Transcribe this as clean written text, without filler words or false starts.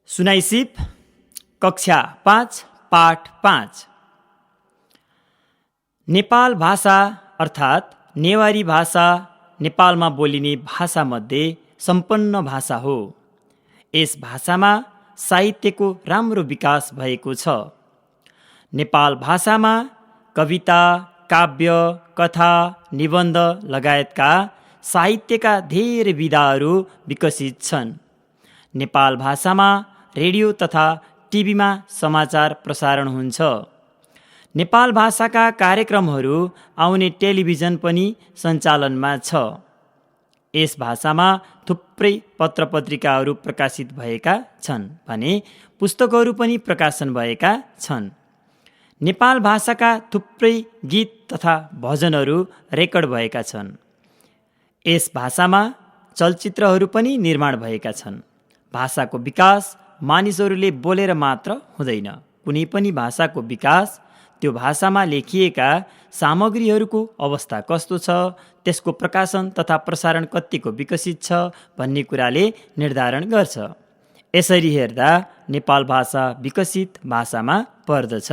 सुनाइसिप कक्षा 5 पाठ 5। नेपाल भाषा अर्थात् नेवारी भाषा नेपालमा बोलिने भाषामध्ये सम्पन्न भाषा हो। यस भाषामा साहित्यको राम्रो विकास भएको छ। नेपाल भाषामा कविता, काव्य, कथा, निबन्ध लगायतका साहित्यका धेरै विधाहरू विकसित छन्। नेपाल भाषामा रेडियो तथा टिभीमा समाचार प्रसारण हुन्छ। नेपाल भाषाका कार्यक्रमहरू आउने टेलिभिजन पनि सञ्चालनमा छ। यस भाषामा थुप्रै पत्रपत्रिकाहरू प्रकाशित भएका छन् भने पुस्तकहरू पनि प्रकाशन भएका छन्। नेपाल भाषाका थुप्रै गीत तथा भजनहरू रेकर्ड भएका छन्। यस भाषामा चलचित्रहरू पनि निर्माण भएका छन्। भाषाको विकास मानिसहरूले बोलेर मात्र हुँदैन। कुनै पनि भाषाको विकास त्यो भाषामा लेखिएका सामग्रीहरूको अवस्था कस्तो छ, त्यसको प्रकाशन तथा प्रसारण कतिको विकसित छ भन्ने कुराले निर्धारण गर्छ। यसरी हेर्दा नेपाल भाषा विकसित भाषामा पर्दछ।